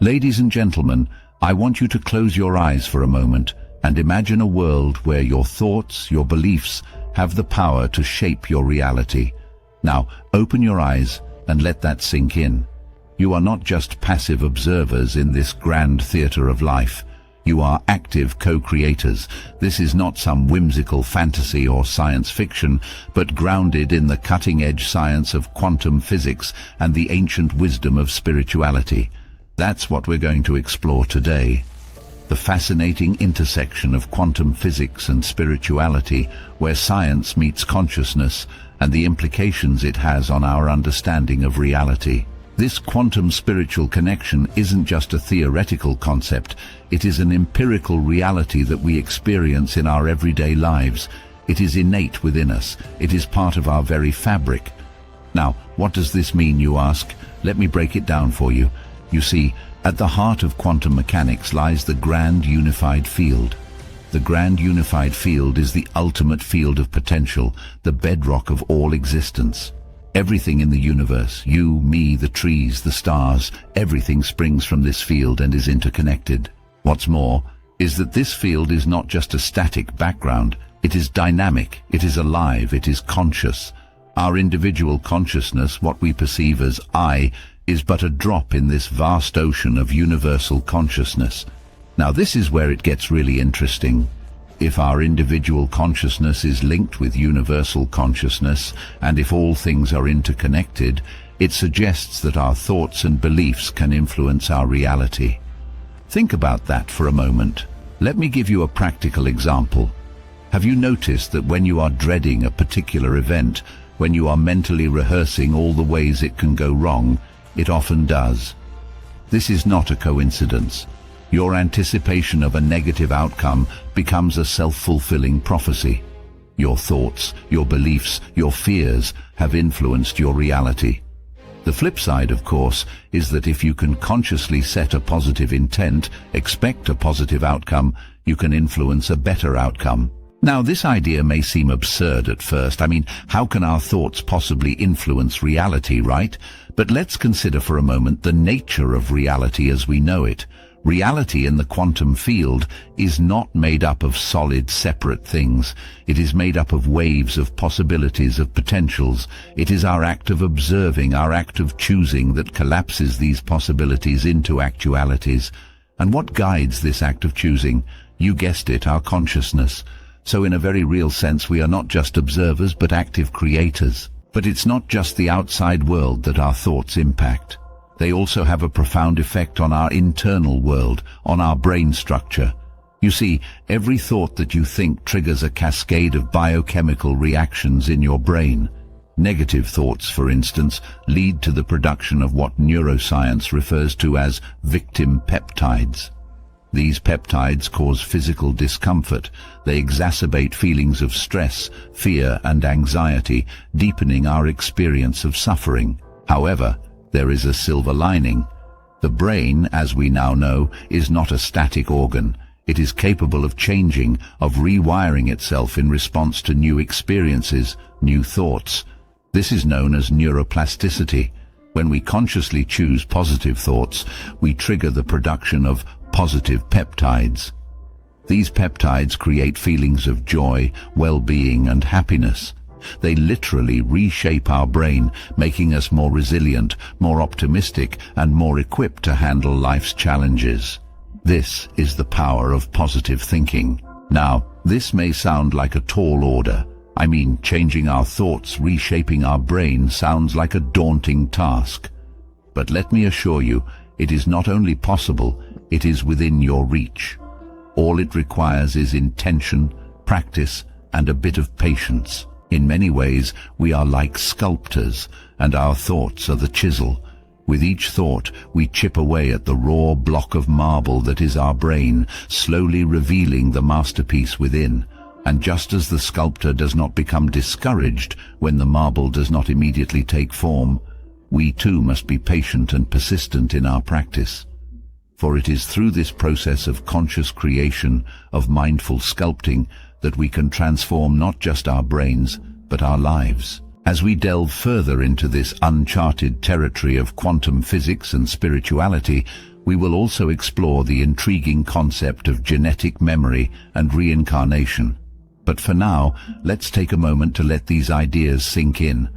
Ladies and gentlemen, I want you to close your eyes for a moment and imagine a world where your thoughts, your beliefs, have the power to shape your reality. Now, open your eyes and let that sink in. You are not just passive observers in this grand theater of life. You are active co-creators. This is not some whimsical fantasy or science fiction, but grounded in the cutting-edge science of quantum physics and the ancient wisdom of spirituality. That's what we're going to explore today. The fascinating intersection of quantum physics and spirituality, where science meets consciousness, and the implications it has on our understanding of reality. This quantum spiritual connection isn't just a theoretical concept, it is an empirical reality that we experience in our everyday lives. It is innate within us, it is part of our very fabric. Now, what does this mean, you ask? Let me break it down for you. You see, at the heart of quantum mechanics lies the grand unified field. The grand unified field is the ultimate field of potential, the bedrock of all existence. Everything in the universe, you, me, the trees, the stars, everything springs from this field and is interconnected. What's more, is that this field is not just a static background, it is dynamic, it is alive, it is conscious. Our individual consciousness, what we perceive as I, is but a drop in this vast ocean of universal consciousness. Now this is where it gets really interesting. If our individual consciousness is linked with universal consciousness, and if all things are interconnected, it suggests that our thoughts and beliefs can influence our reality. Think about that for a moment. Let me give you a practical example. Have you noticed that when you are dreading a particular event, when you are mentally rehearsing all the ways it can go wrong, it often does? This is not a coincidence. Your anticipation of a negative outcome becomes a self-fulfilling prophecy. Your thoughts, your beliefs, your fears have influenced your reality. The flip side, of course, is that if you can consciously set a positive intent, expect a positive outcome, you can influence a better outcome. Now, this idea may seem absurd at first. I mean, how can our thoughts possibly influence reality, right? But let's consider for a moment the nature of reality as we know it. Reality in the quantum field is not made up of solid, separate things. It is made up of waves of possibilities, of potentials. It is our act of observing, our act of choosing that collapses these possibilities into actualities. And what guides this act of choosing? You guessed it, our consciousness. So in a very real sense, we are not just observers, but active creators. But it's not just the outside world that our thoughts impact. They also have a profound effect on our internal world, on our brain structure. You see, every thought that you think triggers a cascade of biochemical reactions in your brain. Negative thoughts, for instance, lead to the production of what neuroscience refers to as victim peptides. These peptides cause physical discomfort. They exacerbate feelings of stress, fear, and anxiety, deepening our experience of suffering. However, there is a silver lining. The brain, as we now know, is not a static organ. It is capable of changing, of rewiring itself in response to new experiences, new thoughts. This is known as neuroplasticity. When we consciously choose positive thoughts, we trigger the production of positive peptides. These peptides create feelings of joy, well-being, and happiness. They literally reshape our brain, making us more resilient, more optimistic, and more equipped to handle life's challenges. This is the power of positive thinking. Now, this may sound like a tall order. I mean, changing our thoughts, reshaping our brain sounds like a daunting task. But let me assure you, it is not only possible, it is within your reach. All it requires is intention, practice, and a bit of patience. In many ways, we are like sculptors, and our thoughts are the chisel. With each thought, we chip away at the raw block of marble that is our brain, slowly revealing the masterpiece within. And just as the sculptor does not become discouraged when the marble does not immediately take form, we too must be patient and persistent in our practice. For it is through this process of conscious creation, of mindful sculpting, that we can transform not just our brains, but our lives. As we delve further into this uncharted territory of quantum physics and spirituality, We will also explore the intriguing concept of genetic memory and reincarnation. But for now, let's take a moment to let these ideas sink in.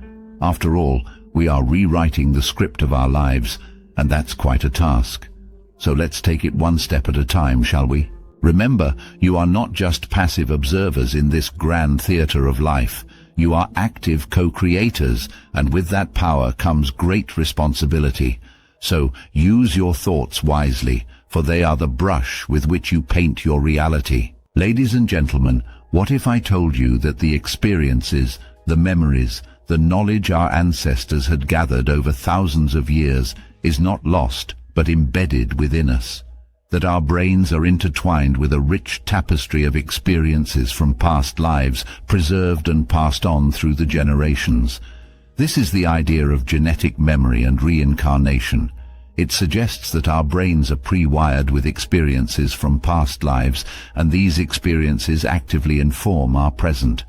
After all, we are rewriting the script of our lives, and that's quite a task. So let's take it one step at a time, shall we? Remember, you are not just passive observers in this grand theater of life. You are active co-creators, and with that power comes great responsibility. So use your thoughts wisely, for they are the brush with which you paint your reality. Ladies and gentlemen, what if I told you that the experiences, the memories, the knowledge our ancestors had gathered over thousands of years is not lost, but embedded within us? That our brains are intertwined with a rich tapestry of experiences from past lives, preserved and passed on through the generations. This is the idea of genetic memory and reincarnation. It suggests that our brains are pre-wired with experiences from past lives, and these experiences actively inform our present.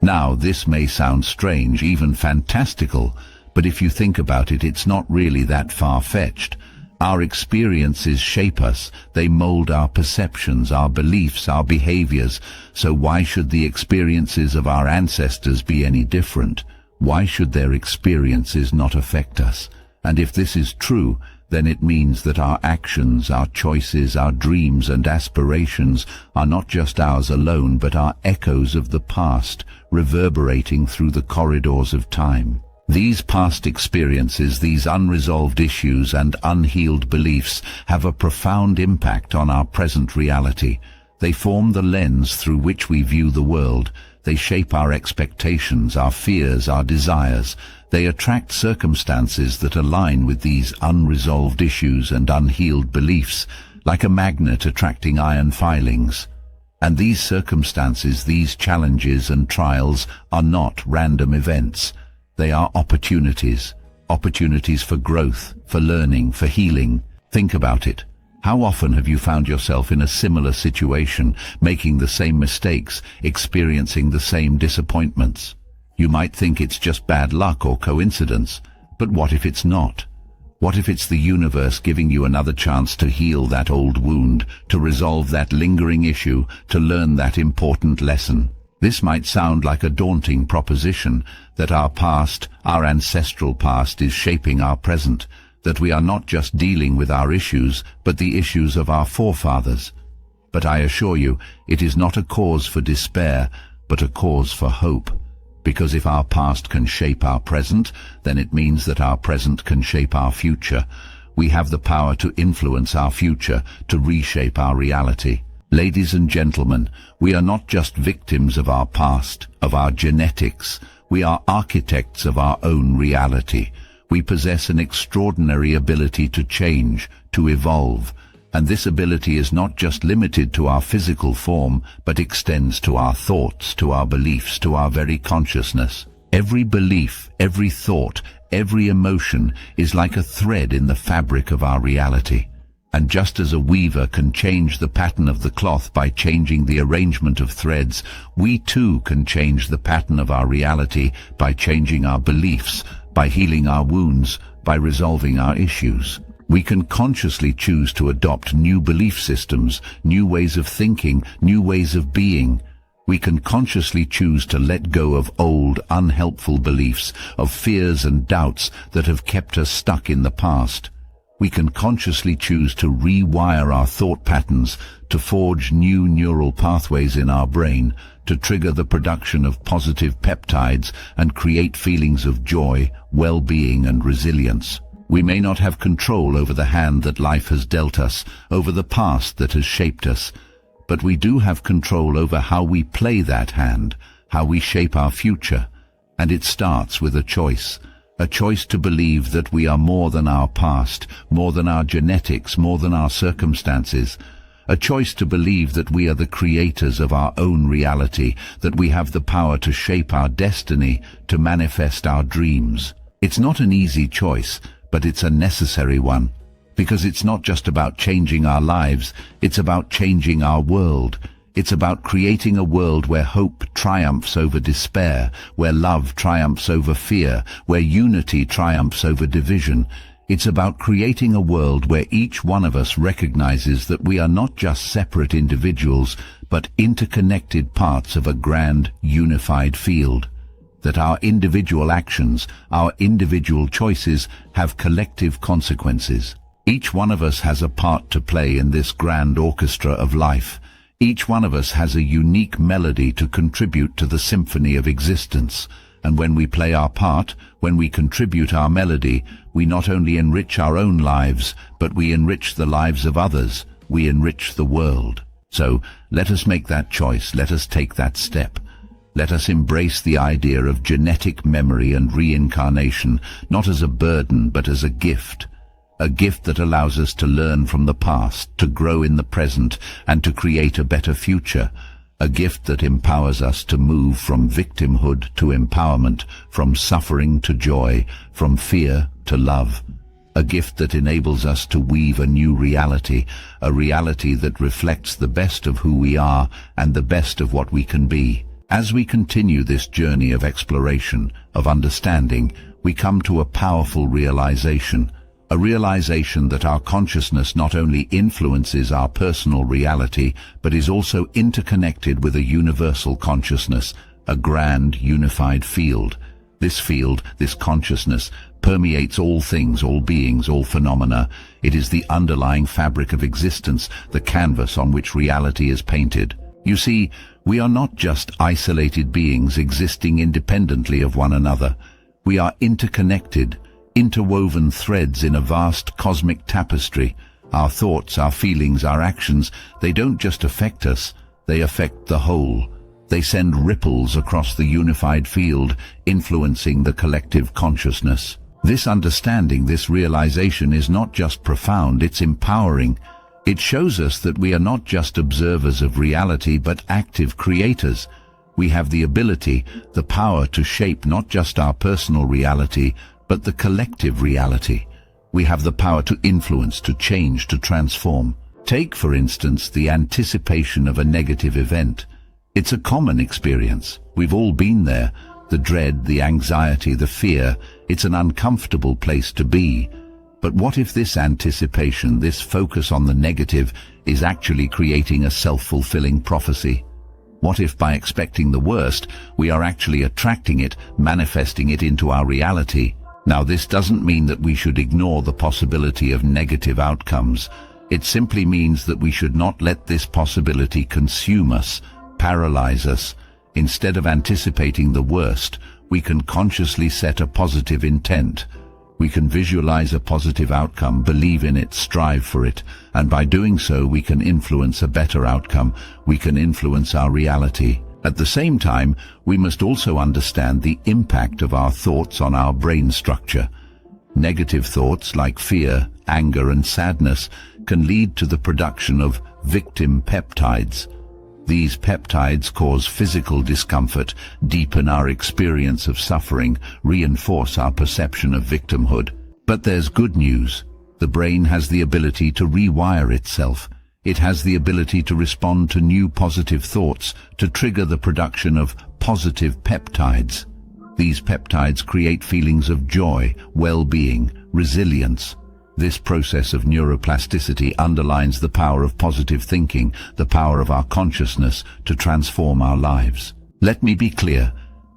Now, this may sound strange, even fantastical, but if you think about it, it's not really that far-fetched. Our experiences shape us, they mold our perceptions, our beliefs, our behaviors, so why should the experiences of our ancestors be any different? Why should their experiences not affect us? And if this is true, then it means that our actions, our choices, our dreams and aspirations are not just ours alone, but are echoes of the past, reverberating through the corridors of time. These past experiences, these unresolved issues and unhealed beliefs have a profound impact on our present reality. They form the lens through which we view the world. They shape our expectations, our fears, our desires. They attract circumstances that align with these unresolved issues and unhealed beliefs, like a magnet attracting iron filings. And these circumstances, these challenges and trials are not random events. They are opportunities for growth, for learning, for healing. Think about it. How often have you found yourself in a similar situation, making the same mistakes, experiencing the same disappointments? You might think it's just bad luck or coincidence, but what if it's not? What if it's the universe giving you another chance to heal that old wound, to resolve that lingering issue, to learn that important lesson? This might sound like a daunting proposition, that our past, our ancestral past, is shaping our present, that we are not just dealing with our issues, but the issues of our forefathers. But I assure you, it is not a cause for despair, but a cause for hope. Because if our past can shape our present, then it means that our present can shape our future. We have the power to influence our future, to reshape our reality. Ladies and gentlemen, we are not just victims of our past, of our genetics. We are architects of our own reality. We possess an extraordinary ability to change, to evolve. And this ability is not just limited to our physical form, but extends to our thoughts, to our beliefs, to our very consciousness. Every belief, every thought, every emotion is like a thread in the fabric of our reality. And just as a weaver can change the pattern of the cloth by changing the arrangement of threads, we too can change the pattern of our reality by changing our beliefs, by healing our wounds, by resolving our issues. We can consciously choose to adopt new belief systems, new ways of thinking, new ways of being. We can consciously choose to let go of old, unhelpful beliefs, of fears and doubts that have kept us stuck in the past. We can consciously choose to rewire our thought patterns, to forge new neural pathways in our brain, to trigger the production of positive peptides and create feelings of joy, well-being and resilience. We may not have control over the hand that life has dealt us, over the past that has shaped us, but we do have control over how we play that hand, how we shape our future. And it starts with a choice to believe that we are more than our past, more than our genetics, more than our circumstances. A choice to believe that we are the creators of our own reality, that we have the power to shape our destiny, to manifest our dreams. It's not an easy choice, but it's a necessary one, because it's not just about changing our lives, it's about changing our world. It's about creating a world where hope triumphs over despair, where love triumphs over fear, where unity triumphs over division. It's about creating a world where each one of us recognizes that we are not just separate individuals, but interconnected parts of a grand, unified field. That our individual actions, our individual choices, have collective consequences. Each one of us has a part to play in this grand orchestra of life. Each one of us has a unique melody to contribute to the symphony of existence. And when we play our part, when we contribute our melody, we not only enrich our own lives, but we enrich the lives of others. We enrich the world. So, let us make that choice. Let us take that step. Let us embrace the idea of genetic memory and reincarnation, not as a burden, but as a gift. A gift that allows us to learn from the past, to grow in the present, and to create a better future. A gift that empowers us to move from victimhood to empowerment, from suffering to joy, from fear to love. A gift that enables us to weave a new reality, a reality that reflects the best of who we are and the best of what we can be. As we continue this journey of exploration, of understanding, we come to a powerful realization. A realization that our consciousness not only influences our personal reality, but is also interconnected with a universal consciousness, a grand, unified field. This field, this consciousness, permeates all things, all beings, all phenomena. It is the underlying fabric of existence, the canvas on which reality is painted. You see, we are not just isolated beings existing independently of one another. We are interconnected, interwoven threads in a vast cosmic tapestry. Our thoughts, our feelings, our actions, they don't just affect us, they affect the whole. They send ripples across the unified field, influencing the collective consciousness. This understanding, this realization is not just profound, it's empowering. It shows us that we are not just observers of reality, but active creators. We have the ability, the power to shape not just our personal reality, but the collective reality. We have the power to influence, to change, to transform. Take, for instance, the anticipation of a negative event. It's a common experience. We've all been there. The dread, the anxiety, the fear. It's an uncomfortable place to be. But what if this anticipation, this focus on the negative, is actually creating a self-fulfilling prophecy? What if by expecting the worst, we are actually attracting it, manifesting it into our reality? Now, this doesn't mean that we should ignore the possibility of negative outcomes. It simply means that we should not let this possibility consume us, paralyze us. Instead of anticipating the worst, we can consciously set a positive intent. We can visualize a positive outcome, believe in it, strive for it, and by doing so we can influence a better outcome. We can influence our reality. At the same time, we must also understand the impact of our thoughts on our brain structure. Negative thoughts like fear, anger, and sadness can lead to the production of victim peptides. These peptides cause physical discomfort, deepen our experience of suffering, reinforce our perception of victimhood. But there's good news. The brain has the ability to rewire itself. It has the ability to respond to new positive thoughts, to trigger the production of positive peptides. These peptides create feelings of joy, well-being, resilience. This process of neuroplasticity underlines the power of positive thinking, the power of our consciousness to transform our lives. Let me be clear.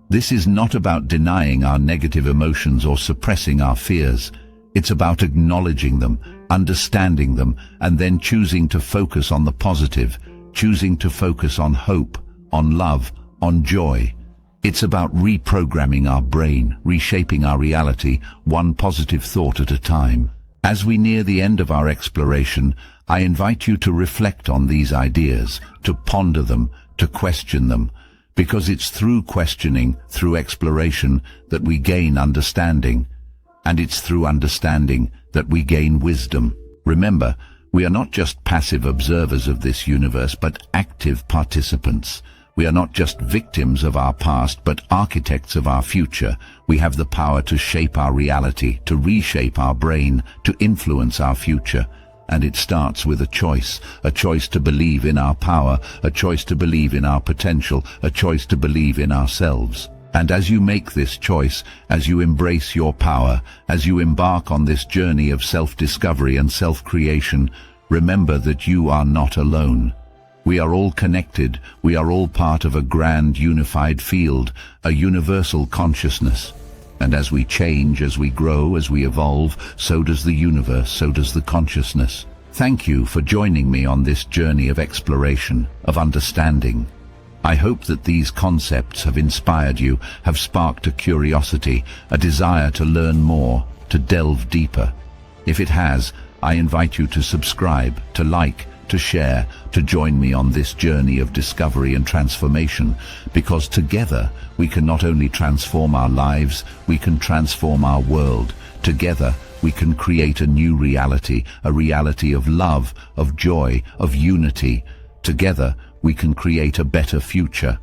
This is not about denying our negative emotions or suppressing our fears. It's about acknowledging them, understanding them, and then choosing to focus on the positive, choosing to focus on hope, on love, on joy. It's about reprogramming our brain, reshaping our reality, one positive thought at a time. As we near the end of our exploration, I invite you to reflect on these ideas, to ponder them, to question them, because it's through questioning, through exploration, that we gain understanding. And it's through understanding that we gain wisdom. Remember, we are not just passive observers of this universe, but active participants. We are not just victims of our past, but architects of our future. We have the power to shape our reality, to reshape our brain, to influence our future. And it starts with a choice to believe in our power, a choice to believe in our potential, a choice to believe in ourselves. And as you make this choice, as you embrace your power, as you embark on this journey of self-discovery and self-creation, remember that you are not alone. We are all connected. We are all part of a grand unified field, a universal consciousness. And as we change, as we grow, as we evolve, so does the universe, so does the consciousness. Thank you for joining me on this journey of exploration, of understanding. I hope that these concepts have inspired you, have sparked a curiosity, a desire to learn more, to delve deeper. If it has, I invite you to subscribe, to like, to share, to join me on this journey of discovery and transformation, because together we can not only transform our lives, we can transform our world. Together we can create a new reality, a reality of love, of joy, of unity. Together we can create a better future,